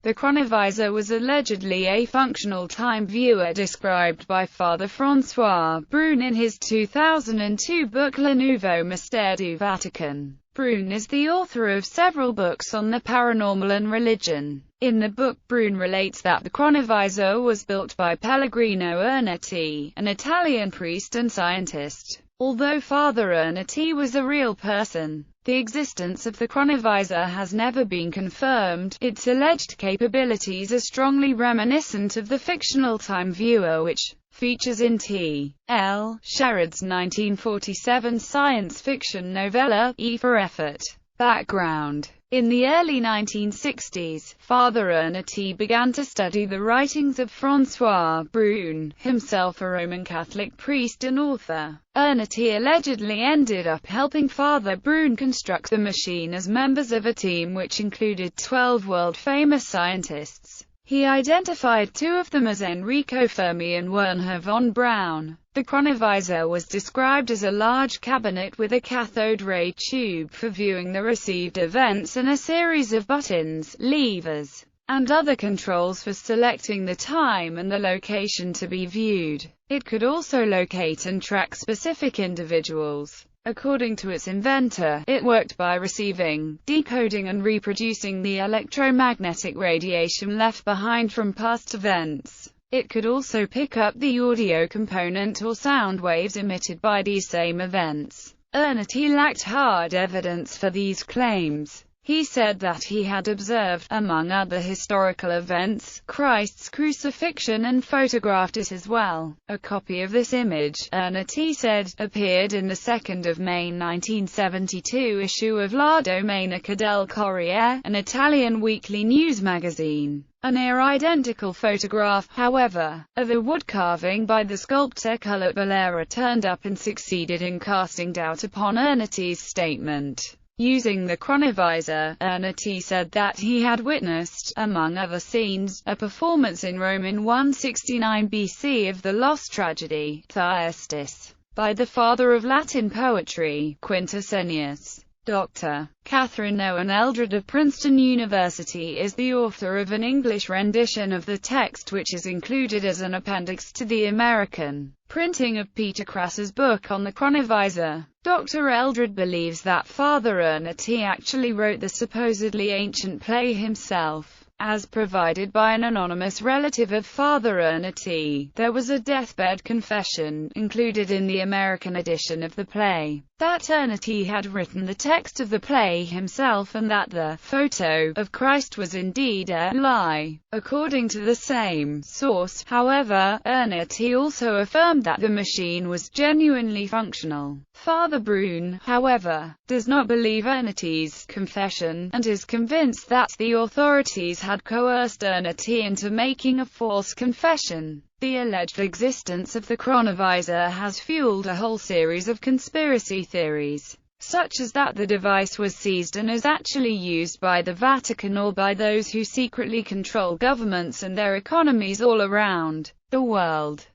The Chronovisor was allegedly a functional time viewer described by Father François Brune in his 2002 book Le Nouveau Mystère du Vatican. Brune is the author of several books on the paranormal and religion. In the book, Brune relates that the Chronovisor was built by Pellegrino Ernetti, an Italian priest and scientist. Although Father Ernetti was a real person, the existence of the Chronovisor has never been confirmed. Its alleged capabilities are strongly reminiscent of the fictional time viewer which features in T.L. Sherrod's 1947 science fiction novella, E for Effort. Background: in the early 1960s, Father Ernetti began to study the writings of François Brune, himself a Roman Catholic priest and author. Ernetti allegedly ended up helping Father Brune construct the machine as members of a team which included 12 world-famous scientists. He identified two of them as Enrico Fermi and Wernher von Braun. The Chronovisor was described as a large cabinet with a cathode ray tube for viewing the received events and a series of buttons, levers, and other controls for selecting the time and the location to be viewed. It could also locate and track specific individuals. According to its inventor, it worked by receiving, decoding and reproducing the electromagnetic radiation left behind from past events. It could also pick up the audio component or sound waves emitted by these same events. Ernetti lacked hard evidence for these claims. He said that he had observed, among other historical events, Christ's crucifixion and photographed it as well. A copy of this image, Ernetti said, appeared in the 2nd of May 1972 issue of La Domenica del Corriere, an Italian weekly news magazine. A near-identical photograph, however, of a wood carving by the sculptor Cullert Valera turned up and succeeded in casting doubt upon Ernetti's statement. Using the Chronovisor, Ernetti said that he had witnessed, among other scenes, a performance in Rome in 169 BC of the lost tragedy, Thyestes, by the father of Latin poetry, Quintus Ennius. Dr. Catherine Owen Eldred of Princeton University is the author of an English rendition of the text which is included as an appendix to the American printing of Peter Crass's book on the Chronovisor. Dr. Eldred believes that Father Ernetti actually wrote the supposedly ancient play himself. As provided by an anonymous relative of Father Ernetti, there was a deathbed confession, included in the American edition of the play, that Ernetti had written the text of the play himself and that the photo of Christ was indeed a lie. According to the same source, however, Ernetti also affirmed that the machine was genuinely functional. Father Brune, however, does not believe Ernetti's confession, and is convinced that the authorities had coerced Ernetti into making a false confession. The alleged existence of the Chronovisor has fueled a whole series of conspiracy theories, such as that the device was seized and is actually used by the Vatican or by those who secretly control governments and their economies all around the world.